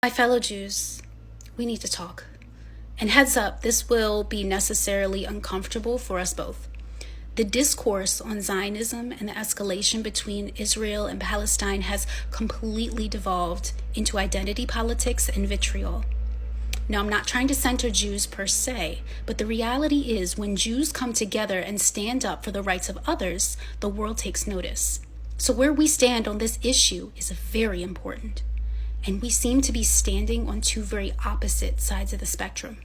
My fellow Jews, we need to talk. And heads up, this will be necessarily uncomfortable for us both. The discourse on Zionism and the escalation between Israel and Palestine has completely devolved into identity politics and vitriol. Now, I'm not trying to center Jews per se, but the reality is when Jews come together and stand up for the rights of others, the world takes notice. So where we stand on this issue is very important. And we seem to be standing on two very opposite sides of the spectrum.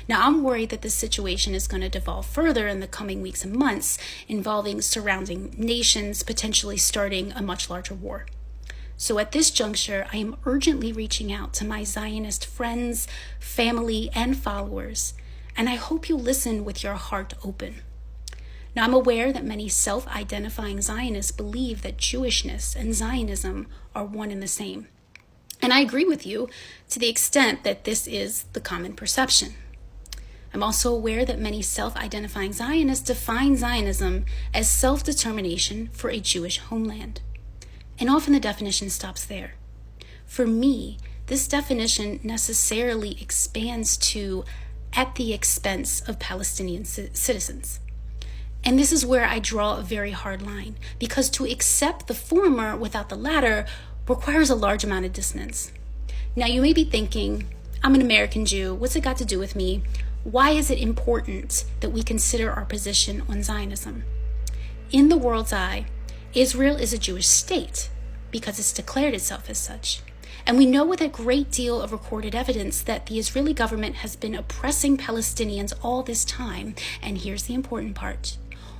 Now, I'm worried that this situation is going to devolve further in the coming weeks and months, involving surrounding nations, potentially starting a much larger war. So at this juncture, I am urgently reaching out to my Zionist friends, family, and followers, and I hope you'll listen with your heart open. Now, I'm aware that many self-identifying Zionists believe that Jewishness and Zionism are one and the same. And I agree with you to the extent that this is the common perception. I'm also aware that many self-identifying Zionists define Zionism as self-determination for a Jewish homeland. And often the definition stops there. For me, this definition necessarily expands to at the expense of Palestinian citizens. And this is where I draw a very hard line, because to accept the former without the latter requires a large amount of dissonance. Now, you may be thinking, I'm an American Jew. What's it got to do with me? Why is it important that we consider our position on Zionism? In the world's eye, Israel is a Jewish state because it's declared itself as such. And we know with a great deal of recorded evidence that the Israeli government has been oppressing Palestinians all this time. And here's the important part.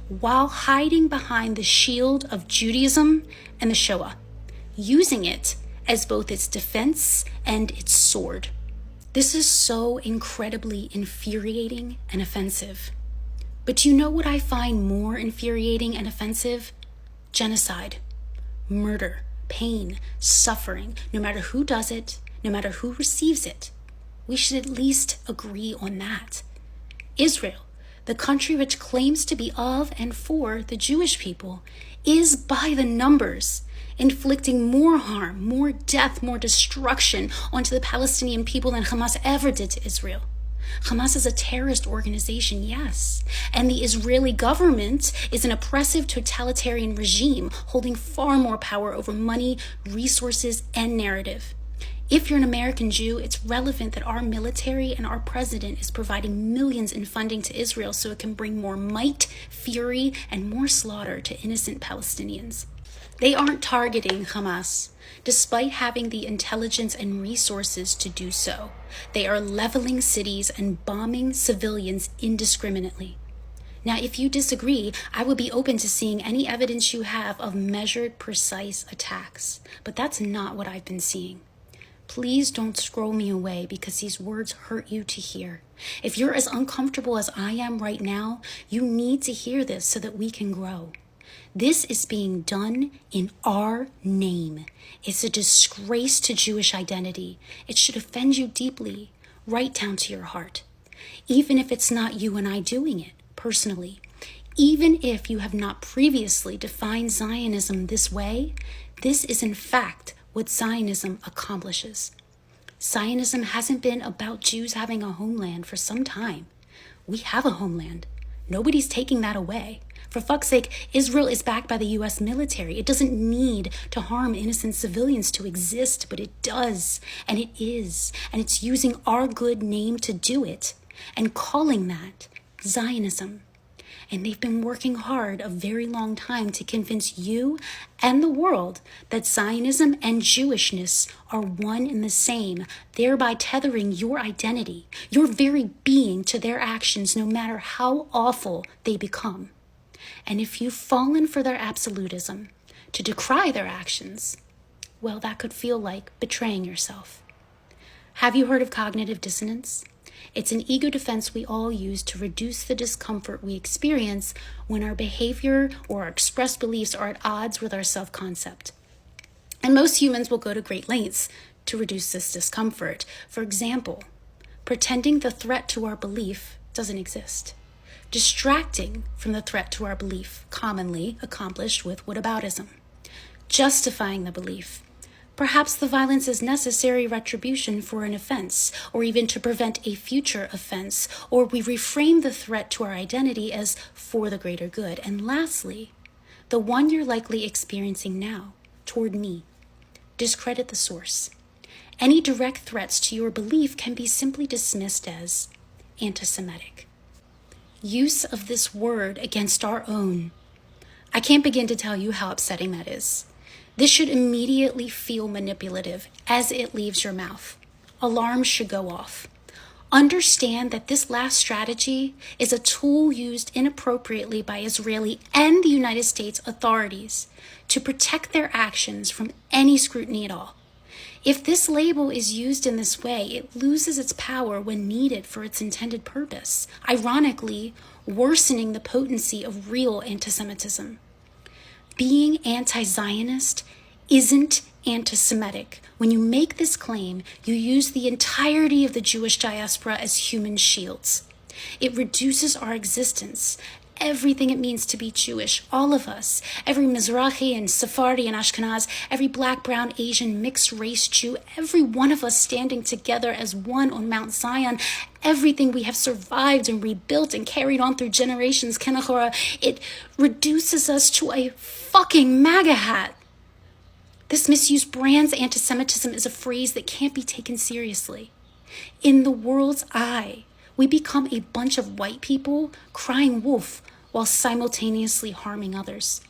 While hiding behind the shield of Judaism and the Shoah, using it as both its defense and its sword. This is so incredibly infuriating and offensive. But you know what I find more infuriating and offensive? Genocide, murder, pain, suffering, no matter who does it, no matter who receives it. We should at least agree on that. Israel, the country which claims to be of and for the Jewish people, is by the numbers inflicting more harm, more death, more destruction onto the Palestinian people than Hamas ever did to Israel. Hamas is a terrorist organization, yes, and the Israeli government is an oppressive totalitarian regime holding far more power over money, resources, and narrative. If you're an American Jew, it's relevant that our military and our president is providing millions in funding to Israel so it can bring more might, fury, and more slaughter to innocent Palestinians. They aren't targeting Hamas, despite having the intelligence and resources to do so. They are leveling cities and bombing civilians indiscriminately. Now, if you disagree, I would be open to seeing any evidence you have of measured, precise attacks. But that's not what I've been seeing. Please don't scroll me away because these words hurt you to hear. If you're as uncomfortable as I am right now, you need to hear this so that we can grow. This is being done in our name. It's a disgrace to Jewish identity. It should offend you deeply, right down to your heart. Even if it's not you and I doing it personally, even if you have not previously defined Zionism this way, this is in fact what Zionism accomplishes. Zionism hasn't been about Jews having a homeland for some time. We have a homeland. Nobody's taking that away. For fuck's sake, Israel is backed by the U.S. military. It doesn't need to harm innocent civilians to exist, but it does, and it is, and it's using our good name to do it, and calling that Zionism. And they've been working hard a very long time to convince you and the world that Zionism and Jewishness are one and the same, thereby tethering your identity, your very being to their actions, no matter how awful they become. And if you've fallen for their absolutism, to decry their actions, well, that could feel like betraying yourself. Have you heard of cognitive dissonance? It's an ego defense we all use to reduce the discomfort we experience when our behavior or our expressed beliefs are at odds with our self-concept. And most humans will go to great lengths to reduce this discomfort. For example, pretending the threat to our belief doesn't exist. Distracting from the threat to our belief, commonly accomplished with whataboutism. Justifying the belief. Perhaps the violence is necessary retribution for an offense, or even to prevent a future offense, or we reframe the threat to our identity as for the greater good. And lastly, the one you're likely experiencing now, toward me. Discredit the source. Any direct threats to your belief can be simply dismissed as anti-Semitic. Use of this word against our own. I can't begin to tell you how upsetting that is. This should immediately feel manipulative as it leaves your mouth. Alarms should go off. Understand that this last strategy is a tool used inappropriately by Israeli and the United States authorities to protect their actions from any scrutiny at all. If this label is used in this way, it loses its power when needed for its intended purpose, ironically, worsening the potency of real anti-Semitism. Being anti-Zionist isn't anti-Semitic. When you make this claim, you use the entirety of the Jewish diaspora as human shields. It reduces our existence, everything it means to be Jewish, all of us, every Mizrahi and Sephardi and Ashkenaz, every black, brown, Asian, mixed race Jew, every one of us standing together as one on Mount Zion, everything we have survived and rebuilt and carried on through generations, Kenachora, it reduces us to a fucking MAGA hat. This misuse brands anti-Semitism as a phrase that can't be taken seriously. In the world's eye, we become a bunch of white people crying wolf while simultaneously harming others.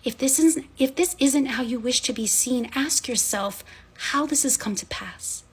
If this isn't how you wish to be seen, ask yourself how this has come to pass.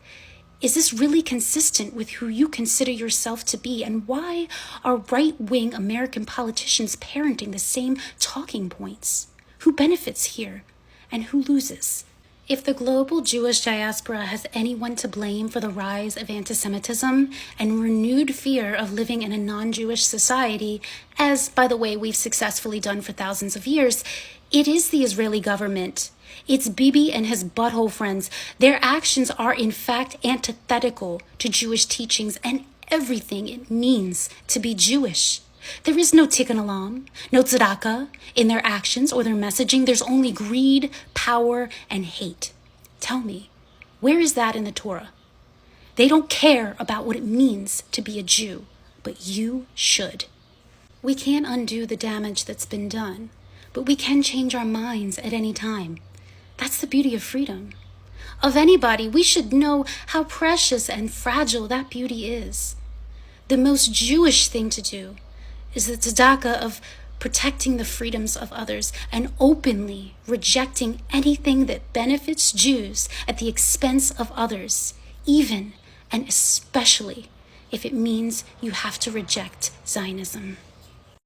Is this really consistent with who you consider yourself to be? And why are right-wing American politicians parenting the same talking points? Who benefits here and who loses? If the global Jewish diaspora has anyone to blame for the rise of anti-Semitism and renewed fear of living in a non-Jewish society, as, by the way, we've successfully done for thousands of years, it is the Israeli government. It's Bibi and his butthole friends. Their actions are, in fact, antithetical to Jewish teachings and everything it means to be Jewish. There is no tikkun olam, no tzedakah in their actions or their messaging. There's only greed, power, and hate. Tell me, where is that in the Torah? They don't care about what it means to be a Jew, but you should. We can't undo the damage that's been done, but we can change our minds at any time. That's the beauty of freedom. Of anybody, we should know how precious and fragile that beauty is. The most Jewish thing to do is the tzedakah of protecting the freedoms of others and openly rejecting anything that benefits Jews at the expense of others, even and especially if it means you have to reject Zionism.